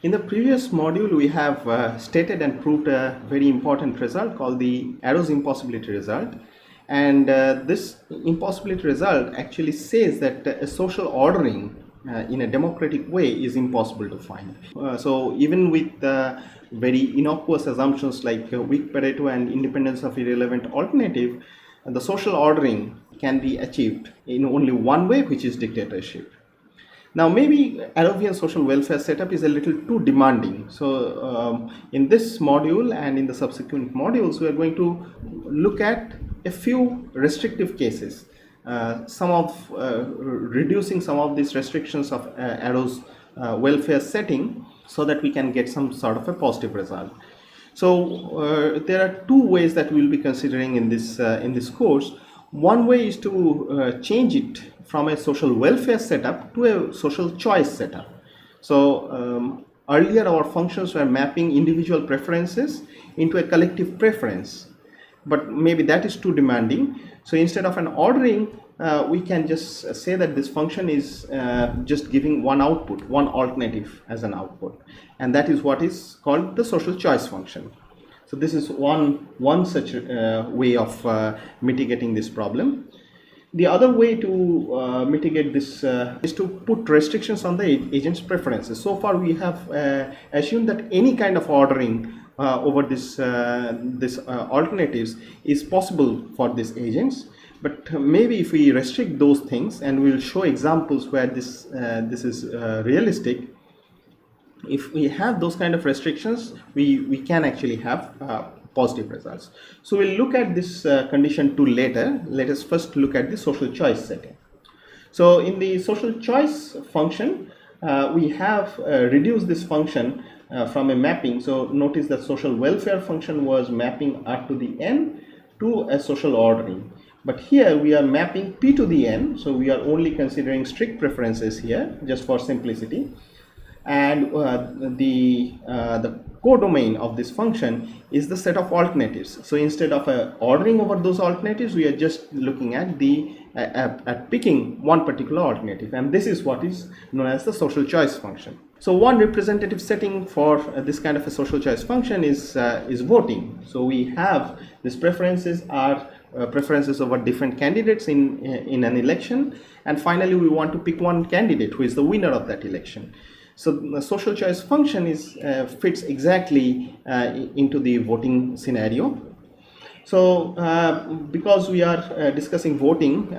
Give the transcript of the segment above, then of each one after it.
In the previous module, we have stated and proved a very important result called the arrows impossibility result. And this impossibility result actually says that a social ordering in a democratic way is impossible to find. So even with very innocuous assumptions like weak Pareto and independence of irrelevant alternative, the social ordering can be achieved in only one way, which is dictatorship. Now, maybe Arabian social welfare setup is a little too demanding. So, in this module and in the subsequent modules, we are going to look at a few restrictive cases, some of reducing some of these restrictions of Arrow's welfare setting so that we can get some sort of a positive result. So, there are two ways that we will be considering in this course. One way is to change it from a social welfare setup to a social choice setup. So earlier our functions were mapping individual preferences into a collective preference, but maybe that is too demanding. So instead of an ordering, we can just say that this function is just giving one output, one alternative as an output, and that is what is called the social choice function. So this is one such way of mitigating this problem. The other way to mitigate this is to put restrictions on the agent's preferences. So far we have assumed that any kind of ordering over this alternatives is possible for these agents. But maybe if we restrict those things, and we will show examples where this is realistic, if we have those kind of restrictions, we can actually have positive results. So we'll look at this condition 2 later. Let us first look at the social choice setting. So in the social choice function, we have reduced this function from a mapping. So notice that social welfare function was mapping R to the n to a social ordering. But here we are mapping P to the n, so we are only considering strict preferences here just for simplicity. And the codomain of this function is the set of alternatives. So instead of ordering over those alternatives, we are just looking at at picking one particular alternative, and this is what is known as the social choice function. So one representative setting for this kind of a social choice function is voting. So we have these preferences are preferences over different candidates in an election, and finally we want to pick one candidate who is the winner of that election. So the social choice function fits exactly into the voting scenario. So because we are discussing voting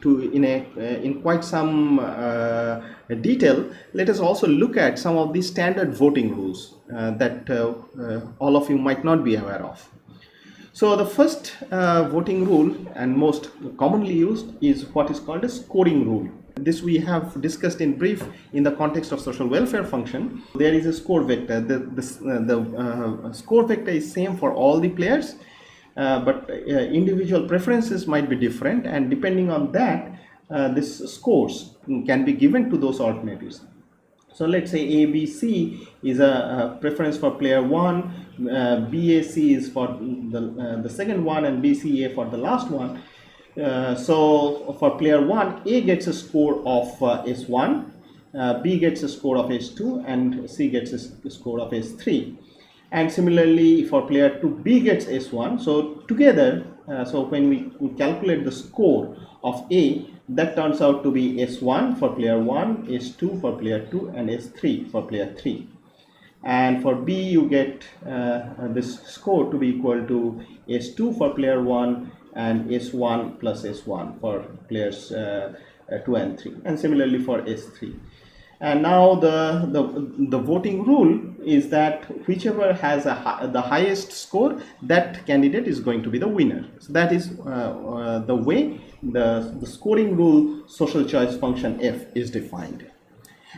in quite some detail, let us also look at some of the standard voting rules that all of you might not be aware of. So the first voting rule, and most commonly used, is what is called a scoring rule. This we have discussed in brief in the context of social welfare function. There is a score vector. The score vector is same for all the players, but individual preferences might be different, and depending on that, this scores can be given to those alternatives. So let's say ABC is a preference for player 1, BAC is for the second one, and BCA for the last one. So for player 1, A gets a score of S1, B gets a score of S2, and C gets a score of S3. And similarly for player 2, B gets S1. So together, so when we calculate the score of A, that turns out to be S1 for player 1, S2 for player 2, and S3 for player 3. And for B, you get this score to be equal to S2 for player 1 and S1 plus S1 for players 2 and 3, and similarly for S3. And now the voting rule is that whichever has the highest score, that candidate is going to be the winner. So that is the way the scoring rule social choice function F is defined.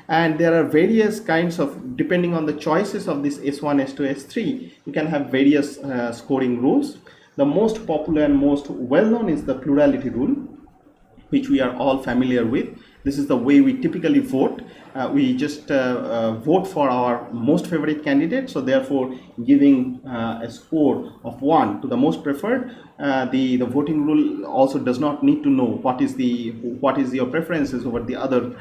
And there are various kinds of, depending on the choices of this S1, S2, S3, you can have various scoring rules. The most popular and most well-known is the plurality rule, which we are all familiar with. This is the way we typically vote. We just vote for our most favorite candidate. So therefore, giving a score of 1 to the most preferred, the voting rule also does not need to know what is your preferences over the other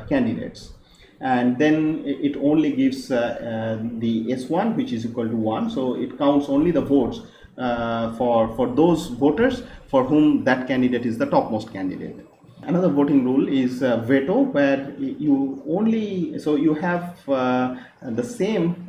candidates. and then it only gives the S1, which is equal to 1. So it counts only the votes for those voters for whom that candidate is the topmost candidate. Another voting rule is veto, where you only, so you have the same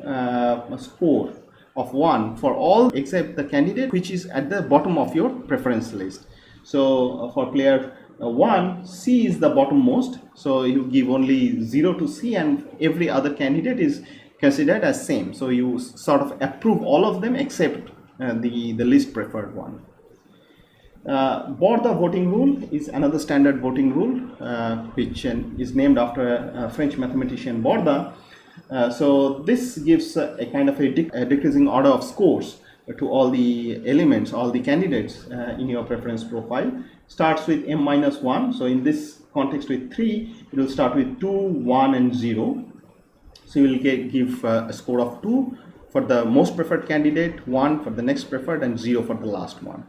score of 1 for all except the candidate which is at the bottom of your preference list. So for player 1, C is the bottommost, so you give only 0 to C, and every other candidate is considered as same. So you sort of approve all of them except the least preferred one. Borda voting rule is another standard voting rule which is named after a French mathematician Borda. So this gives a kind of a decreasing order of scores to all the elements, all the candidates in your preference profile. Starts with m minus 1. So in this context with 3, it will start with 2, 1 and 0. So you will give a score of 2 for the most preferred candidate, 1 for the next preferred, and 0 for the last one.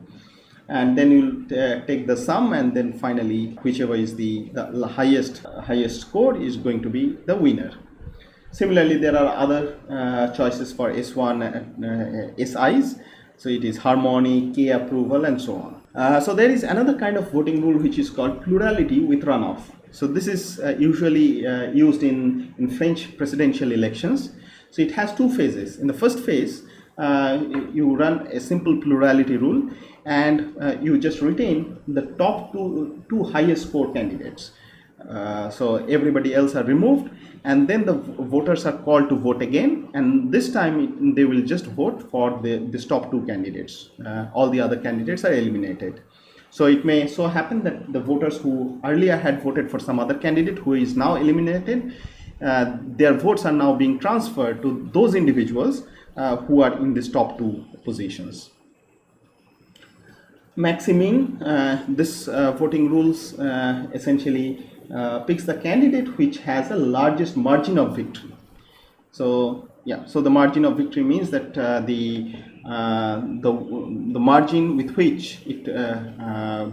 And then you'll take the sum, and then finally whichever is the highest score is going to be the winner. Similarly, there are other choices for S1 SIs. So it is harmony, K approval, and so on. So there is another kind of voting rule which is called plurality with runoff. So this is usually used in French presidential elections. So it has two phases. In the first phase, you run a simple plurality rule, and you just retain the top two highest score candidates. So everybody else are removed, and then the voters are called to vote again, and this time they will just vote for this top two candidates. All the other candidates are eliminated. So it may so happen that the voters who earlier had voted for some other candidate who is now eliminated, their votes are now being transferred to those individuals who are in these top two positions. Maximin, this voting rules essentially picks the candidate which has the largest margin of victory. So yeah, so the margin of victory means that the margin with which it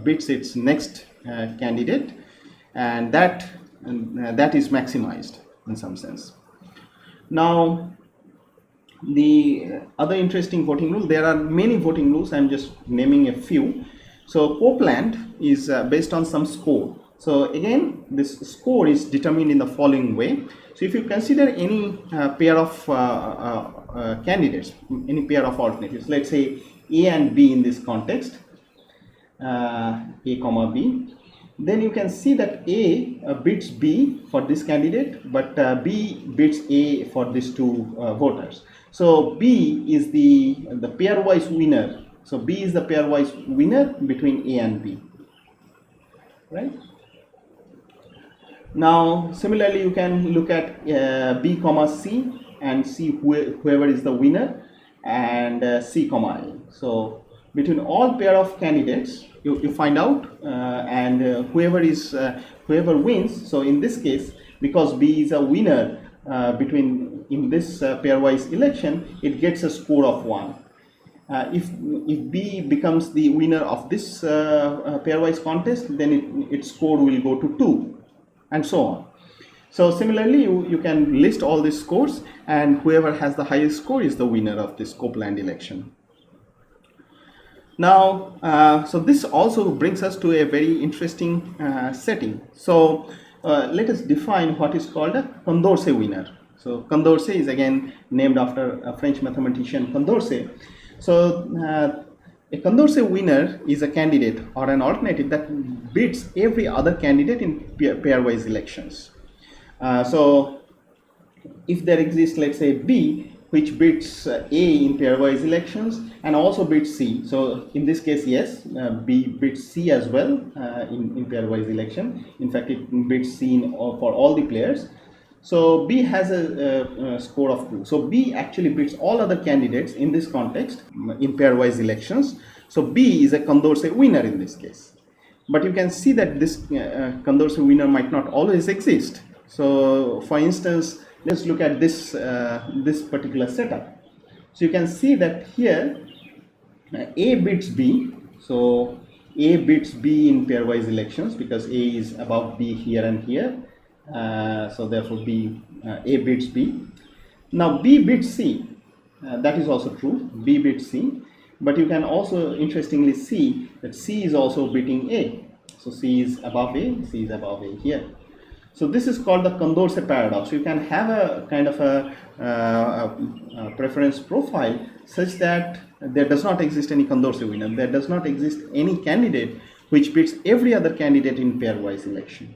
beats its next candidate, and that is maximized in some sense. Now, the other interesting voting rule, there are many voting rules, I'm just naming a few. So Copeland is based on some score. So again, this score is determined in the following way. So if you consider any pair of candidates, any pair of alternatives, let's say A and B in this context, A comma B, then you can see that A beats B for this candidate, but B beats A for these two voters. So B is the pairwise winner. So B is the pairwise winner between A and B, right? Now, similarly, you can look at B comma C and see whoever is the winner, and C comma A. So between all pair of candidates, you find out, and whoever wins. So in this case, because B is a winner in this pairwise election, it gets a score of 1. If B becomes the winner of this pairwise contest, then its score will go to 2, and so on. So similarly, you can list all these scores, and whoever has the highest score is the winner of this Copeland election. Now, so this also brings us to a very interesting setting. So let us define what is called a Condorcet winner. So Condorcet is again named after a French mathematician Condorcet. So a Condorcet winner is a candidate or an alternative that beats every other candidate in pairwise elections. So if there exists, let's say, B, which beats A in pairwise elections and also beats C. So in this case, yes, B beats C as well in pairwise election. In fact, it beats C for all the players. So B has a score of 2. So B actually beats all other candidates in this context in pairwise elections. So B is a Condorcet winner in this case. But you can see that this Condorcet winner might not always exist. So for instance, let's look at this particular setup. So you can see that here A beats B. So A beats B in pairwise elections because A is above B here and here. So therefore A beats B. Now B beats C. That is also true. B beats C. But you can also interestingly see that C is also beating A. So C is above A. C is above A here. So this is called the Condorcet paradox. You can have a kind of a preference profile such that there does not exist any Condorcet winner. There does not exist any candidate which beats every other candidate in pairwise election.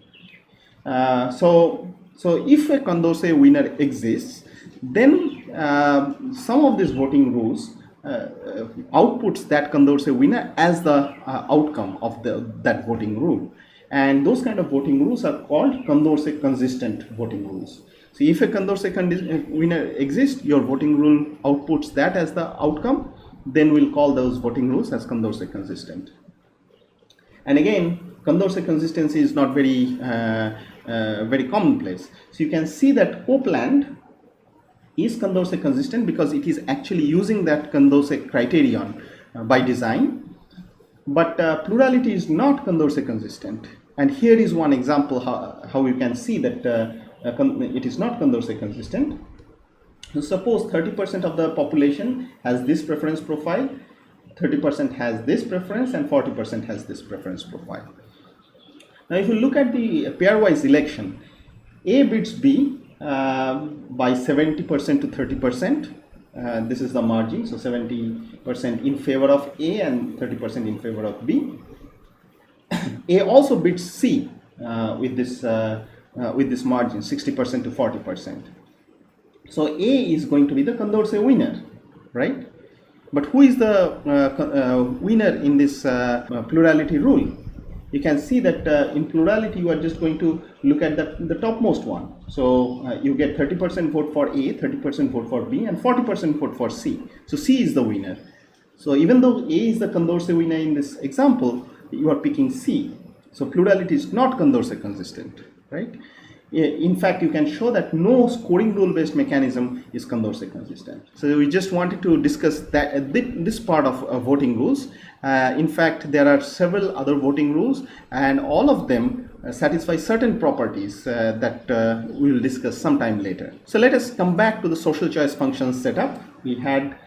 So if a Condorcet winner exists, then some of these voting rules outputs that Condorcet winner as the outcome of that voting rule. And those kind of voting rules are called Condorcet consistent voting rules. So if a Condorcet winner exists, your voting rule outputs that as the outcome, then we'll call those voting rules as Condorcet consistent. And again, Condorcet consistency is not very commonplace. So you can see that Copeland is Condorcet consistent because it is actually using that Condorcet criterion by design. But plurality is not Condorcet consistent. And here is one example how you can see that it is not Condorcet consistent. So suppose 30% of the population has this preference profile, 30% has this preference, and 40% has this preference profile. Now if you look at the pairwise election, A beats B by 70% to 30%. This is the margin, so 70% in favor of A and 30% in favor of B. A also beats C with this margin, 60% to 40%. So A is going to be the Condorcet winner, right? But who is the winner in this plurality rule? You can see that in plurality you are just going to look at the topmost one. So you get 30% vote for A, 30% vote for B, and 40% vote for C. So C is the winner. So even though A is the Condorcet winner in this example, you are picking C. So plurality is not Condorcet consistent, right? In fact, you can show that no scoring rule based mechanism is Condorcet consistent. So we just wanted to discuss that this part of voting rules. In fact, there are several other voting rules, and all of them satisfy certain properties that we will discuss sometime later. So let us come back to the social choice function setup. We had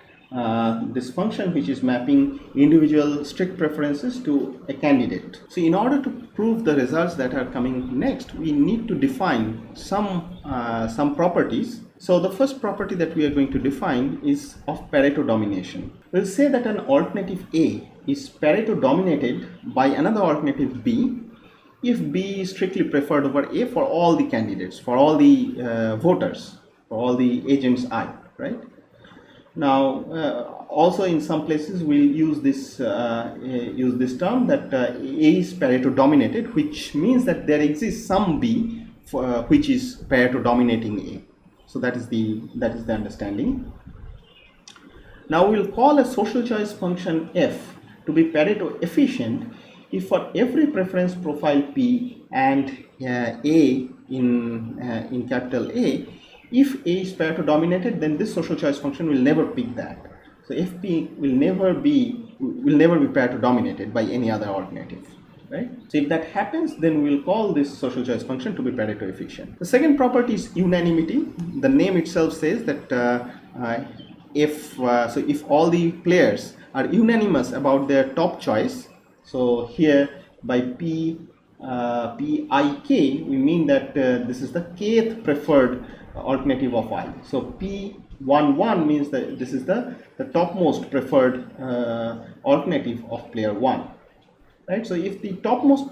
this function which is mapping individual strict preferences to a candidate. So in order to prove the results that are coming next, we need to define some properties. So the first property that we are going to define is of Pareto domination. We'll say that an alternative A is Pareto dominated by another alternative B if B is strictly preferred over A for all the candidates, for all the voters, for all the agents I, right? Now, also in some places we'll use this term that A is Pareto dominated, which means that there exists some B which is Pareto dominating A. So that is the understanding. Now we'll call a social choice function f to be Pareto efficient if for every preference profile P and A in capital A, if A is Pareto dominated, then this social choice function will never pick that. So FP will never be Pareto dominated by any other alternative, right? So if that happens, then we will call this social choice function to be Pareto efficient. The second property is unanimity. The name itself says that if all the players are unanimous about their top choice, so here by PIK we mean that this is the kth preferred alternative of I. So P11 means that this is the topmost preferred alternative of player 1, right? So if the topmost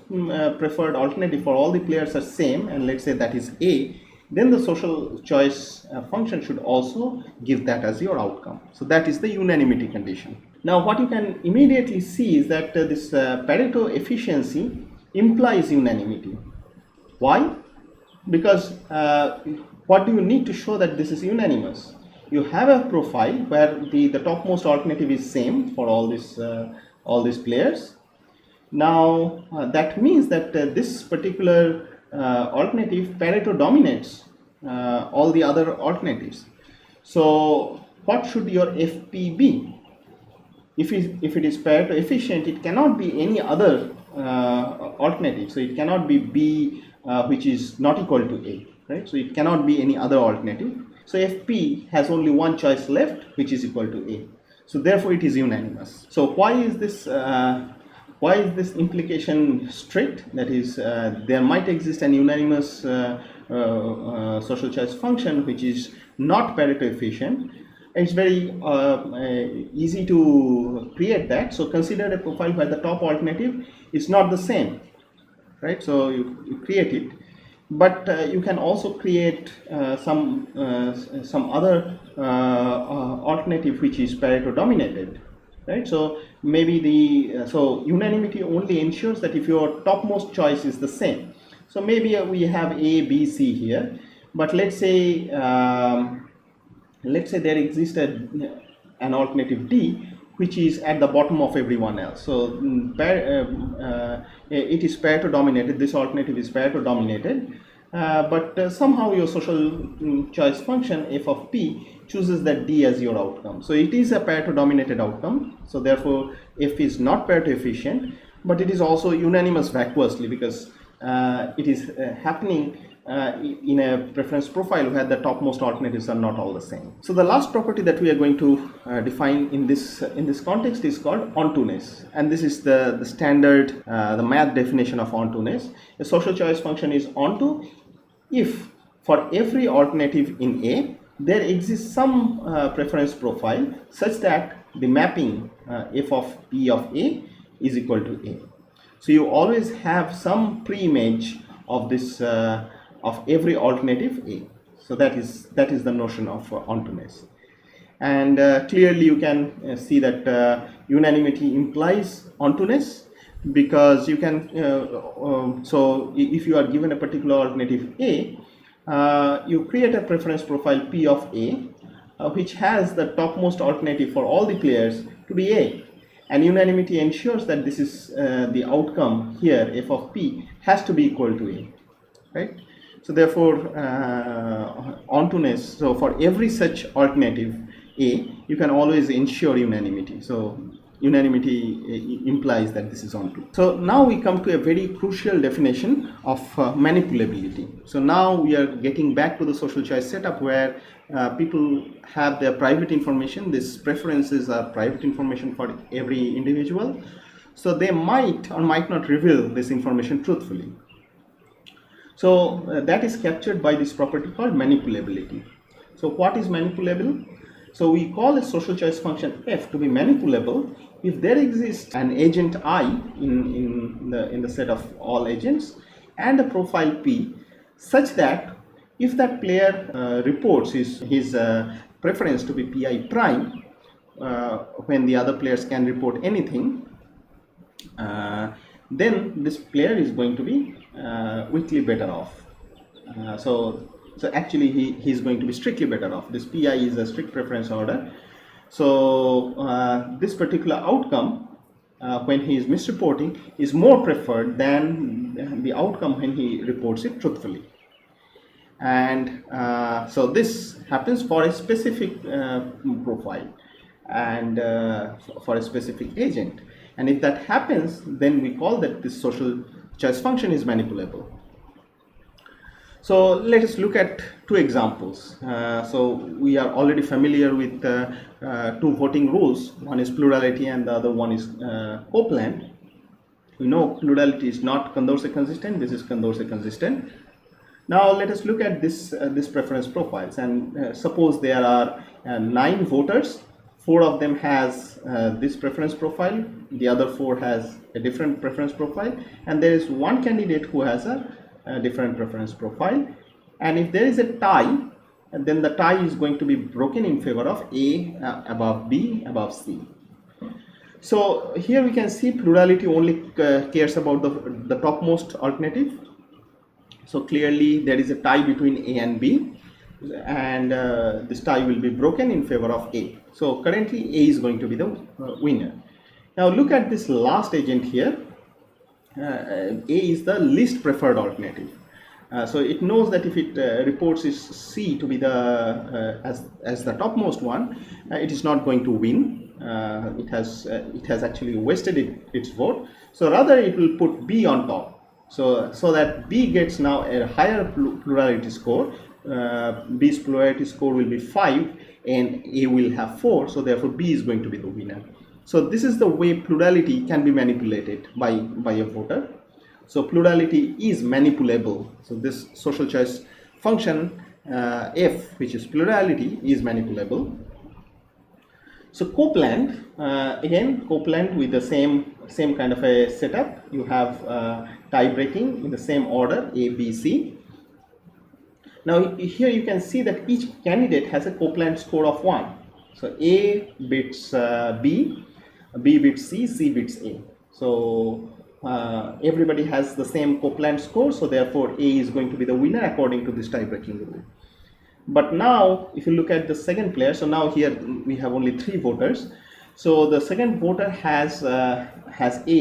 preferred alternative for all the players are same, and let's say that is A, then the social choice function should also give that as your outcome. So that is the unanimity condition. Now what you can immediately see is that this Pareto efficiency implies unanimity. Why? Because what do you need to show that this is unanimous? You have a profile where the topmost alternative is same for all these players. Now that means that this particular alternative Pareto dominates all the other alternatives. So what should your FP be? If it is Pareto efficient, it cannot be any other alternative. So it cannot be B which is not equal to A, right? So it cannot be any other alternative. So if P has only one choice left, which is equal to A, so therefore it is unanimous. So why is this implication strict? That is, there might exist an unanimous social choice function which is not Pareto efficient. It's very easy to create that. So consider a profile where the top alternative is not the same, right? So you create it, but you can also create some other alternative which is Pareto dominated, right? So maybe so unanimity only ensures that if your topmost choice is the same. So maybe we have A, B, C here, but let's say there exists an alternative D which is at the bottom of everyone else. So it is Pareto dominated. This alternative is Pareto dominated, but somehow your social choice function f of p chooses that D as your outcome. So it is a Pareto dominated outcome. So therefore f is not Pareto efficient, but it is also unanimous vacuously because it is happening in a preference profile where the topmost alternatives are not all the same. So the last property that we are going to define in this context is called ontoness, and this is the standard the math definition of ontoness. A social choice function is onto if for every alternative in A there exists some preference profile such that the mapping f of p of A is equal to A. So you always have some pre-image of this of every alternative A. So that is the notion of ontoness. And clearly you can see that unanimity implies ontoness, because you can so if you are given a particular alternative A, you create a preference profile P of A which has the topmost alternative for all the players to be A, and unanimity ensures that this is the outcome here, f of p has to be equal to A, right? So therefore ontoness, so for every such alternative A you can always ensure unanimity. So unanimity implies that this is onto. So now we come to a very crucial definition of manipulability. So now we are getting back to the social choice setup where people have their private information. These preferences are private information for every individual. So they might or might not reveal this information truthfully. So that is captured by this property called manipulability. So what is manipulable? So we call a social choice function f to be manipulable if there exists an agent I in the set of all agents and a profile p such that if that player reports his preference to be pi prime when the other players can report anything, then this player is going to be weakly better off. So actually he is going to be strictly better off. This pi is a strict preference order. So this particular outcome when he is misreporting is more preferred than the outcome when he reports it truthfully. And so this happens for a specific profile and for a specific agent. And if that happens, then we call that this social choice function is manipulable. So let us look at two examples. So we are already familiar with two voting rules. One is plurality and the other one is Copeland. We know plurality is not condorcet consistent. This is condorcet consistent. Now let us look at this preference profiles, and suppose there are 9 voters. 4 of them has this preference profile, the other 4 has a different preference profile, and there is one candidate who has a different preference profile. And if there is a tie, then the tie is going to be broken in favor of A above B above C. So here we can see plurality only cares about the topmost alternative. So clearly there is a tie between A and B, and this tie will be broken in favor of A. So currently A is going to be the winner. Now look at this last agent here. A is the least preferred alternative. So it knows that if it reports its C to be the as the topmost one, it is not going to win. It has actually wasted its vote. So rather it will put B on top. So that B gets now a higher plurality score. B's plurality score will be 5 and A will have 4, so therefore B is going to be the winner. So this is the way plurality can be manipulated by a voter. So plurality is manipulable. So this social choice function f, which is plurality, is manipulable. So coupland, again coupland with the same kind of a setup. You have tie breaking in the same order, A, B, C. Now here you can see that each candidate has a coupland score of 1. So A beats B, B beats C, C beats A. So everybody has the same coupland score, so therefore A is going to be the winner according to this tie breaking rule. But now if you look at the second player, so now here we have only 3 voters. So the second voter has A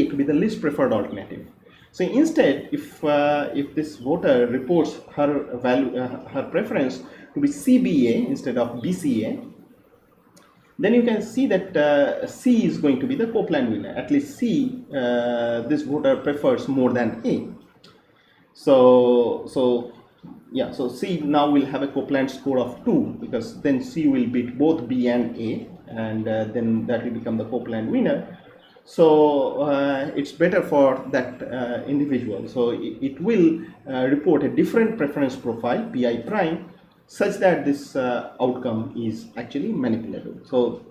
to be the least preferred alternative. So instead, if this voter reports her value, her preference to be CBA instead of BCA, then you can see that C is going to be the coupland winner. At least C, this voter prefers more than A. So C now will have a coupland score of 2, because then C will beat both B and A, and then that will become the coupland winner. So it's better for that individual. So it will report a different preference profile, PI prime, such that this outcome is actually manipulable. So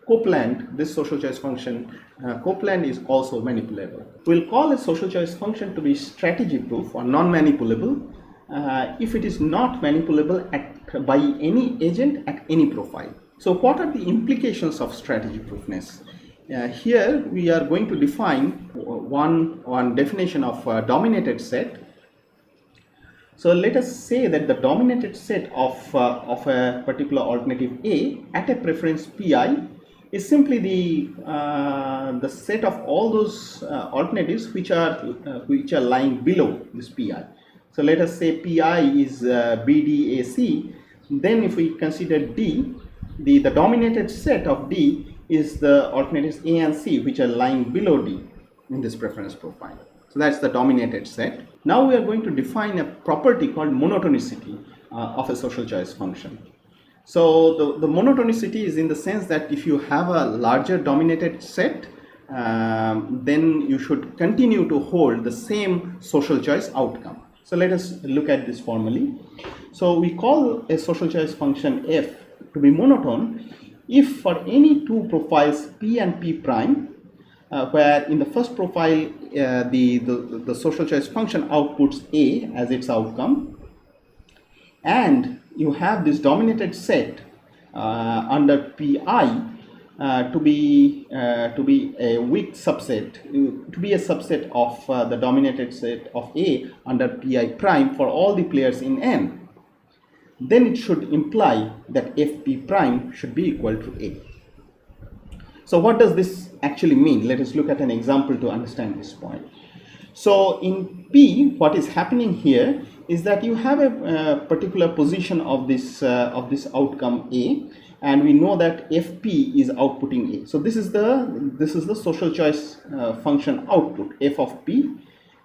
coupland, this social choice function, coupland is also manipulable. We'll call a social choice function to be strategy proof or non-manipulable if it is not manipulable by any agent at any profile. So what are the implications of strategy proofness? Here we are going to define one definition of a dominated set. So let us say that the dominated set of a particular alternative A at a preference Pi is simply the set of all those alternatives which are lying below this Pi. So let us say Pi is BDAC. Then if we consider D, the dominated set of D is the alternatives A and C which are lying below D in this preference profile. So that's the dominated set. Now we are going to define a property called monotonicity of a social choice function. So the monotonicity is in the sense that if you have a larger dominated set, then you should continue to hold the same social choice outcome. So let us look at this formally. So we call a social choice function f to be monotone if for any two profiles P and P prime, where in the first profile the social choice function outputs A as its outcome, and you have this dominated set under Pi to be a weak subset, to be a subset of the dominated set of A under Pi prime for all the players in N, then it should imply that Fp prime should be equal to A. So what does this actually mean? Let us look at an example to understand this point. So in P, what is happening here is that you have a particular position of this outcome A, and we know that Fp is outputting A. So this is the social choice function output f of P,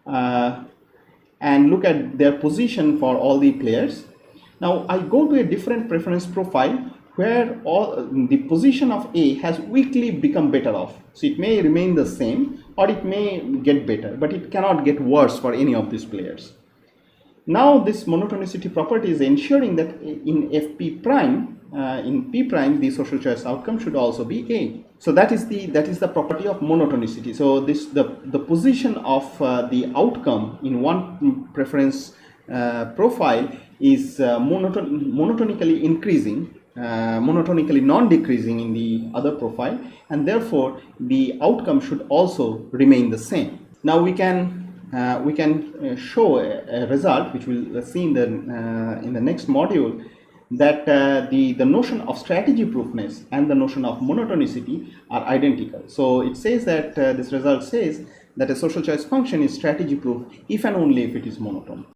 and look at their position for all the players. Now I go to a different preference profile where all the position of A has weakly become better off. So it may remain the same or it may get better, but it cannot get worse for any of these players. Now this monotonicity property is ensuring that in Fp prime, in P prime, the social choice outcome should also be A. So that is the property of monotonicity. So the position of the outcome in one preference profile is monotonically increasing, monotonically non-decreasing in the other profile, and therefore the outcome should also remain the same. Now we can show a result which we'll see in the next module, that the notion of strategy proofness and the notion of monotonicity are identical. So it says that this result says that a social choice function is strategy proof if and only if it is monotone.